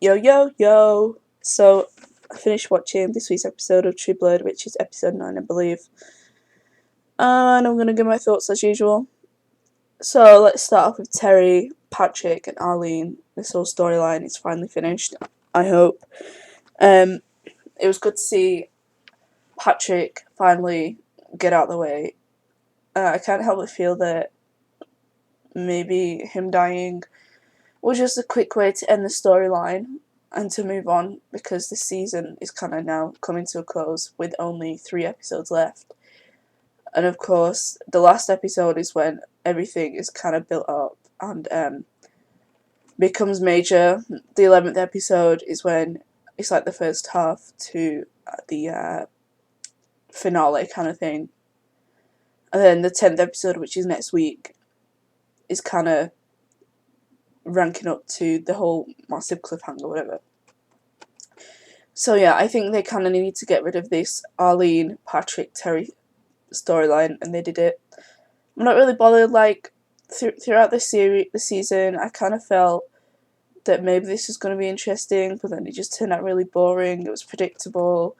Yo, yo, yo! So, I finished watching this week's episode of True Blood, which is episode 9, I believe. And I'm gonna give my thoughts as usual. So, let's start off with Terry, Patrick, and Arlene. This whole storyline is finally finished, I hope. It was good to see Patrick finally get out of the way. I can't help but feel that maybe him dying was just a quick way to end the storyline and to move on, because this season is kind of now coming to a close with only 3 episodes left. And of course, the last episode is when everything is kind of built up and becomes major. The 11th episode is when it's like the first half to the finale kind of thing. And then the 10th episode, which is next week, is kind of ranking up to the whole massive cliffhanger, whatever. So yeah, I think they kind of needed to get rid of this Arlene, Patrick, Terry storyline, and they did it. I'm not really bothered. Like throughout the season, I kind of felt that maybe this is going to be interesting, but then it just turned out really boring. It was predictable.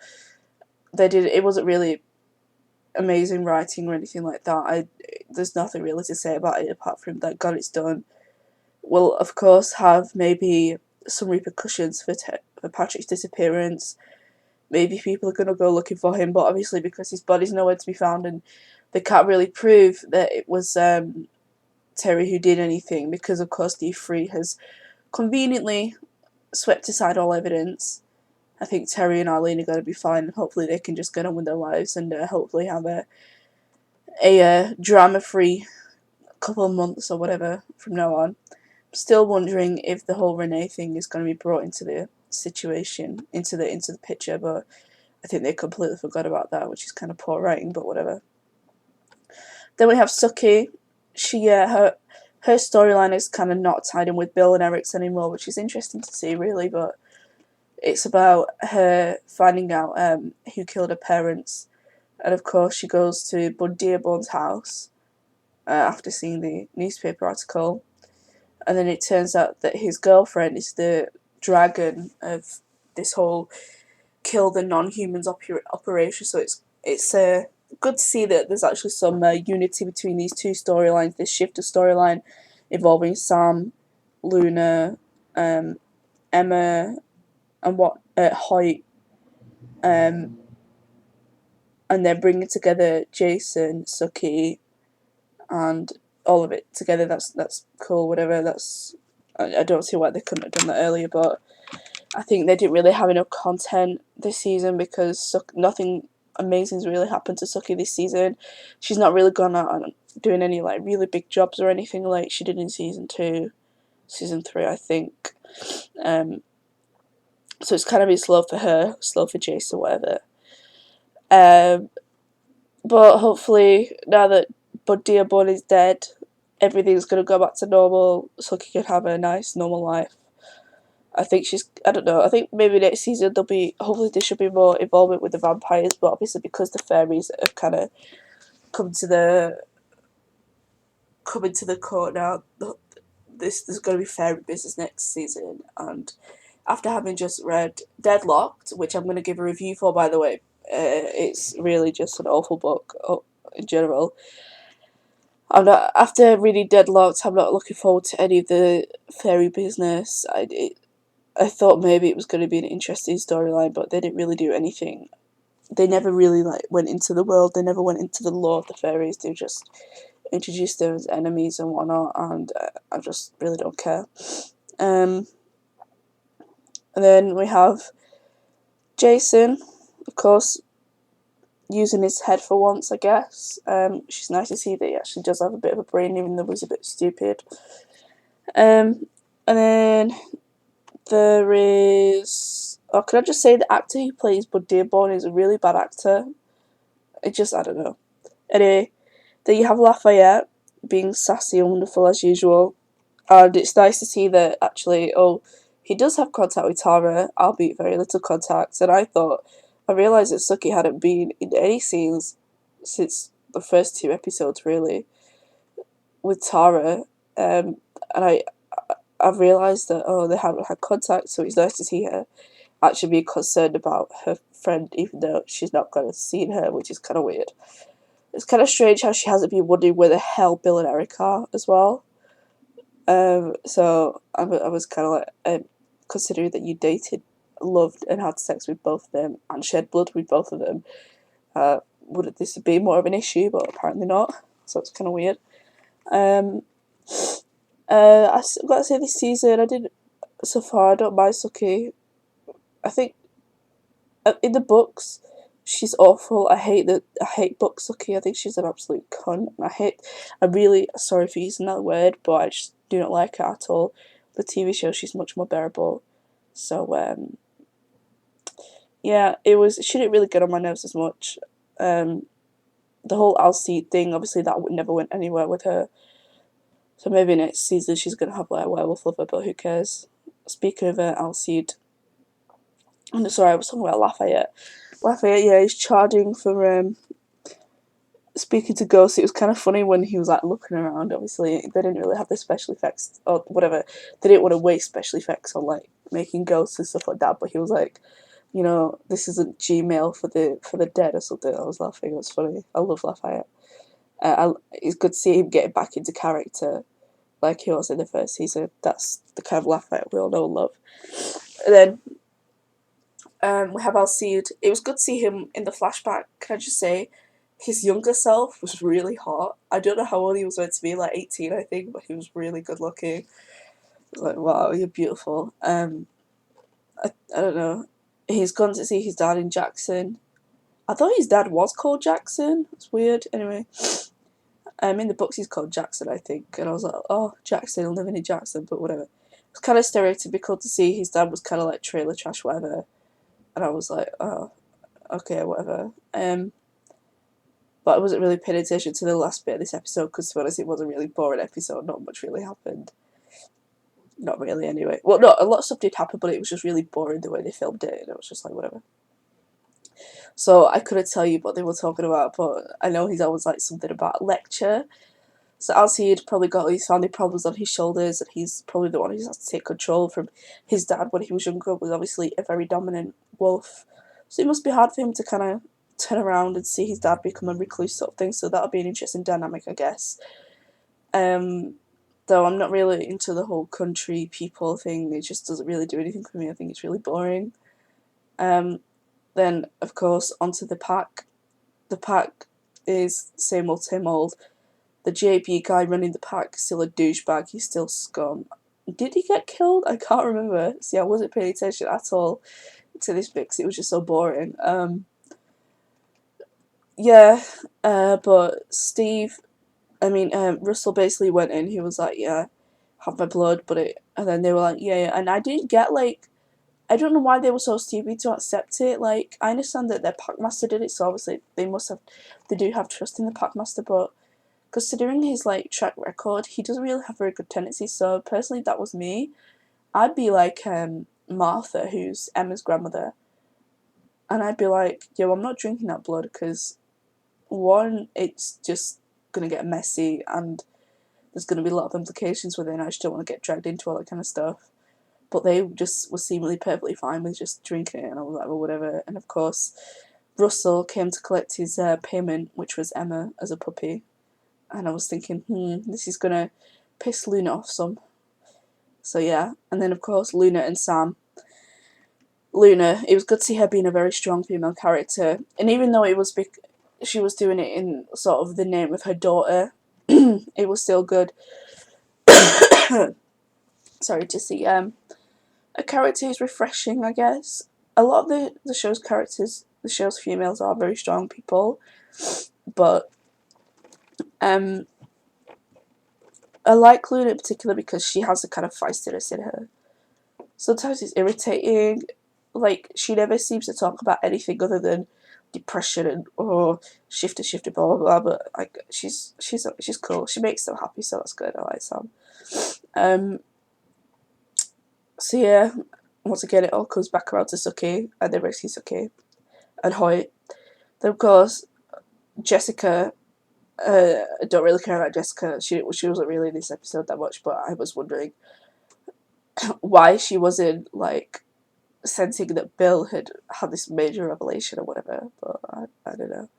It wasn't really amazing writing or anything like that. There's nothing really to say about it apart from that God, it's done. Will of course have maybe some repercussions for Patrick's disappearance. Maybe people are going to go looking for him, but obviously because his body's nowhere to be found and they can't really prove that it was Terry who did anything, because of course D3 has conveniently swept aside all evidence. I think Terry and Arlene are going to be fine, and hopefully they can just get on with their lives and hopefully have a drama-free couple of months or whatever from now on. Still wondering if the whole Renee thing is going to be brought into the situation, into the picture, but I think they completely forgot about that, which is kind of poor writing, but whatever. Then we have Sookie. Her storyline is kind of not tied in with Bill and Eric's anymore, which is interesting to see, really, but it's about her finding out who killed her parents, and of course she goes to Bud Dearborn's house after seeing the newspaper article. And then it turns out that his girlfriend is the dragon of this whole kill the non-humans operation. So it's good to see that there's actually some unity between these two storylines. This shift of storyline involving Sam, Luna, Emma, and Hoyt, and then bringing together Jason, Sookie, and all of it together. That's cool. Whatever. I don't see why they couldn't have done that earlier, but I think they didn't really have enough content this season because nothing amazing's really happened to Sookie this season. She's not really gone out and doing any like really big jobs or anything like she did in season 2, season 3, I think. So it's kind of been slow for her, slow for Jason, whatever. But hopefully now that Bud Dearborn is dead, everything's going to go back to normal. Sookie can have a nice normal life. I think I don't know, I think maybe next season hopefully there should be more involvement with the vampires, but obviously because the fairies have kind of come into the court now, there's going to be fairy business next season. And after having just read Deadlocked, which I'm going to give a review for, by the way, it's really just an awful book in general. After reading Deadlocked, I'm not looking forward to any of the fairy business. I thought maybe it was going to be an interesting storyline, but they didn't really do anything. They never really went into the world. They never went into the lore of the fairies. They just introduced them as enemies and whatnot, and I just really don't care. And then we have Jason, of course, using his head for once, I guess. Which is nice to see that he actually does have a bit of a brain, even though he's a bit stupid. And then there is... can I just say the actor who plays Bud Dearborn is a really bad actor? I don't know. Anyway, then you have Lafayette being sassy and wonderful as usual. And it's nice to see that actually, he does have contact with Tara, albeit very little contact. And I realised that Sookie hadn't been in any scenes since the first 2 episodes, really, with Tara. And I've realised that, they haven't had contact, so it's nice to see her actually be concerned about her friend, even though she's not going to see her, which is kind of weird. It's kind of strange how she hasn't been wondering where the hell Bill and Eric are as well. So I was kind of like, considering that you dated, loved, and had sex with both of them, and shed blood with both of them, would this be more of an issue? But apparently not. So it's kind of weird. I've got to say, this season so far I don't mind Sookie. I think in the books she's awful. I hate book Sookie. I think she's an absolute cunt. I'm really sorry for using that word, but I just do not like her at all. The TV show, she's much more bearable. So yeah, she didn't really get on my nerves as much. The whole Alcide thing, obviously that never went anywhere with her. So maybe next season she's gonna have like a werewolf lover, but who cares? Speaking of Alcide, I'm sorry, I was talking about Lafayette. Lafayette, yeah, he's charging for speaking to ghosts. It was kind of funny when he was like looking around. Obviously, they didn't really have the special effects or whatever. They didn't want to waste special effects on like making ghosts and stuff like that. But he was like, this isn't Gmail for the dead or something. I was laughing. It was funny. I love Lafayette. It's good to see him getting back into character like he was in the first season. That's the kind of Lafayette we all know and love. And then we have Alcide. It was good to see him in the flashback. Can I just say, his younger self was really hot. I don't know how old he was meant to be, like 18, I think, but he was really good looking. I was like, wow, you're beautiful. I don't know. He's gone to see his dad in Jackson. I thought his dad was called Jackson. It's weird. Anyway, in the books he's called Jackson, I think, and I was like, oh, Jackson, he'll live in Jackson, but whatever. It's kind of stereotypical to see his dad was kind of like trailer trash, whatever. And I was like, oh, okay, whatever. But I wasn't really paying attention to the last bit of this episode because, to be honest, it was a really boring episode. Not much really happened. Not really, anyway. Well, no, a lot of stuff did happen, but it was just really boring the way they filmed it, and it was just like, whatever. So I couldn't tell you what they were talking about, but I know he's always like something about a lecture. So Alcide probably got these family problems on his shoulders, and he's probably the one who has to take control from his dad when he was younger, was obviously a very dominant wolf. So it must be hard for him to kind of turn around and see his dad become a recluse sort of thing, so that'll be an interesting dynamic, I guess. Though I'm not really into the whole country people thing, it just doesn't really do anything for me. I think it's really boring. Then, of course, onto the pack. The pack is same old. The JP guy running the pack is still a douchebag, he's still scum. Did he get killed? I can't remember. See, I wasn't paying attention at all to this bit because it was just so boring. But Russell basically went in, he was like, yeah, have my blood, and then they were like, yeah, and I didn't get, like, I don't know why they were so stupid to accept it. Like, I understand that their packmaster did it, so obviously they do have trust in the packmaster, but considering his, like, track record, he doesn't really have very good tendencies, so personally, that was me. I'd be like, Martha, who's Emma's grandmother, and I'd be like, yo, I'm not drinking that blood, because, one, it's just gonna get messy, and there's gonna be a lot of implications with it, and I just don't want to get dragged into all that kind of stuff. But they just were seemingly perfectly fine with just drinking it, and I was like, well, whatever. And of course, Russell came to collect his payment, which was Emma as a puppy. And I was thinking, this is gonna piss Luna off some. So yeah, and then of course Luna and Sam. Luna, it was good to see her being a very strong female character, and even though she was doing it in sort of the name of her daughter, it was still good. Sorry, to see a character who's refreshing, I guess. A lot of the show's characters, the show's females are very strong people, but I like Luna in particular because she has a kind of feistiness in her. Sometimes it's irritating, like, she never seems to talk about anything other than depression and, shifter, blah, blah, blah, but, like, she's cool. She makes them happy, so that's good. I like Sam. So yeah, once again, it all comes back around to Sookie, and they rescue Sookie and Hoyt. Then, of course, Jessica, I don't really care about Jessica. She wasn't really in this episode that much, but I was wondering why she wasn't like sensing that Bill had had this major revelation or whatever, but I don't know.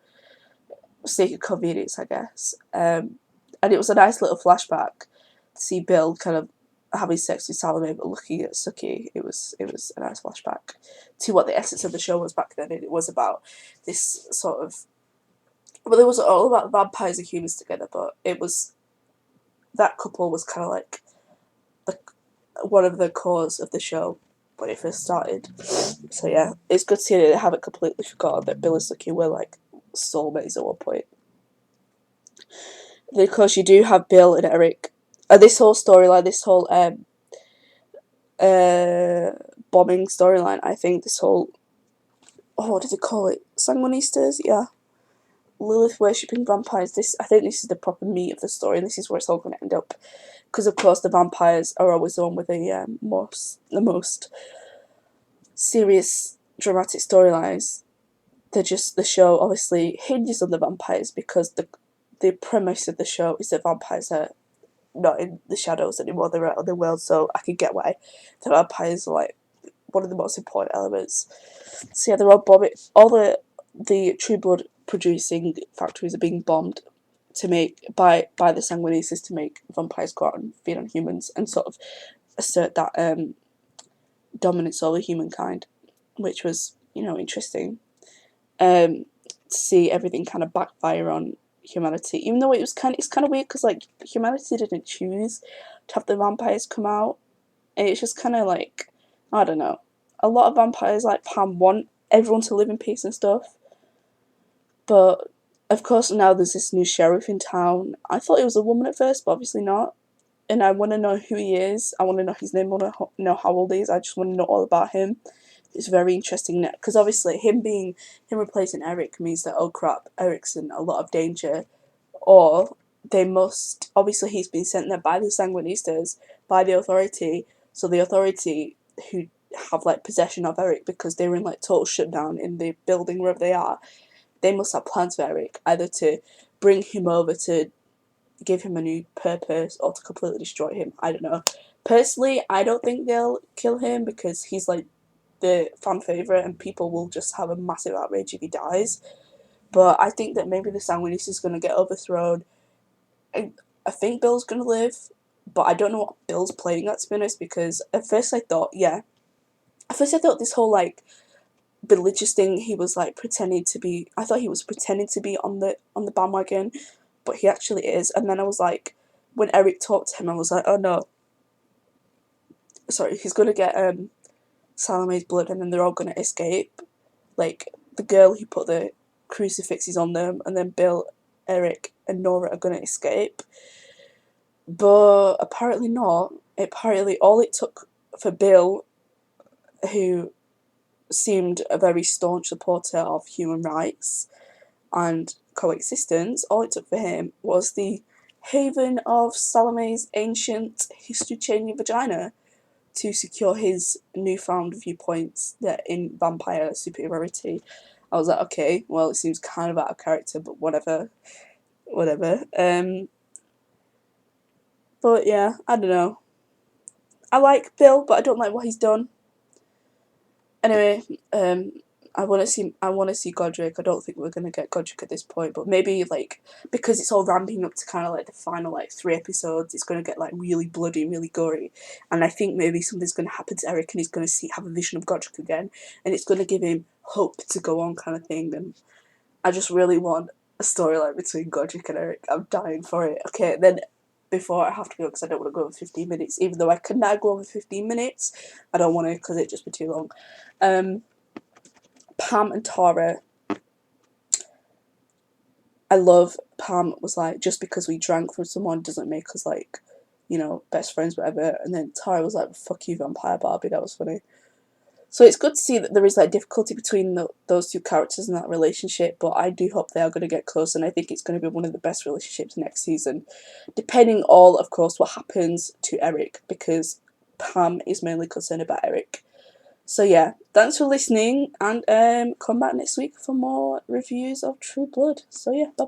Sake of convenience, I guess. And it was a nice little flashback to see Bill kind of having sex with Salome but looking at Sookie. It was a nice flashback to what the essence of the show was back then. And it was about this sort of, well, it was all about vampires and humans together, but it was, that couple was kind of like the one of the cores of the show when it first started. So yeah, it's good to see that they haven't completely forgotten that Bill and Sookie were like soulmates at one point. Then of course you do have Bill and Eric. This whole storyline, this whole bombing storyline, I think this whole, oh, what did they call it? Sanguinistas? Yeah. Lilith worshipping vampires. I think this is the proper meat of the story, and this is where it's all going to end up. Because of course the vampires are always the one with the most serious, dramatic storylines. The show obviously hinges on the vampires because the premise of the show is that vampires are not in the shadows anymore, they're out of the world, so I can get why the vampires are like one of the most important elements. So yeah, they're all bombing, all the True Blood producing factories are being bombed to make by the Sanguinistas to make vampires go out and feed on humans and sort of assert that dominance over humankind, which was, interesting. To see everything kind of backfire on humanity, even though it's kind of weird because like humanity didn't choose to have the vampires come out, and it's just kind of like, I don't know. A lot of vampires like Pam want everyone to live in peace and stuff, but of course now there's this new sheriff in town. I thought it was a woman at first, but obviously not. And I want to know who he is. I want to know his name. I want to know how old he is. I just want to know all about him. It's very interesting because obviously him replacing Eric means that, oh crap, Eric's in a lot of danger, or they must, obviously he's been sent there by the Sanguinistas, by the authority, so the authority who have like possession of Eric because they were in like total shutdown in the building wherever they are, they must have plans for Eric, either to bring him over to give him a new purpose or to completely destroy him. I don't know. Personally, I don't think they'll kill him because he's like the fan favourite and people will just have a massive outrage if he dies. But I think that maybe the Sanguinis is going to get overthrown. I think Bill's going to live, but I don't know what Bill's playing at, to be honest, because at first I thought this whole like religious thing, he was like pretending to be, I thought he was pretending to be on the bandwagon, but he actually is. And then I was like, when Eric talked to him, I was like, oh no, sorry, he's going to get Salome's blood and then they're all going to escape. Like, the girl who put the crucifixes on them, and then Bill, Eric, and Nora are going to escape. But apparently not. Apparently all it took for Bill, who seemed a very staunch supporter of human rights and coexistence, all it took for him was the haven of Salome's ancient history-changing vagina to secure his newfound viewpoints that in vampire superiority. I was like, okay, well, it seems kind of out of character, but whatever. But yeah, I don't know. I like Bill, but I don't like what he's done. Anyway, I want to see Godric. I don't think we're gonna get Godric at this point, but maybe like because it's all ramping up to kind of like the final like 3 episodes, it's gonna get like really bloody, really gory, and I think maybe something's gonna happen to Eric, and he's gonna have a vision of Godric again, and it's gonna give him hope to go on, kind of thing. And I just really want a storyline between Godric and Eric. I'm dying for it. Okay, then before I have to go because I don't want to go over 15 minutes, even though I could now go over 15 minutes, I don't want to because it'd just be too long. Pam and Tara, I love Pam was like, just because we drank from someone doesn't make us like, best friends, whatever. And then Tara was like, fuck you, Vampire Barbie. That was funny. So it's good to see that there is like difficulty between those two characters in that relationship, but I do hope they are going to get close, and I think it's going to be one of the best relationships next season, depending all, of course, what happens to Eric, because Pam is mainly concerned about Eric. So yeah, thanks for listening, and come back next week for more reviews of True Blood. So yeah, bye.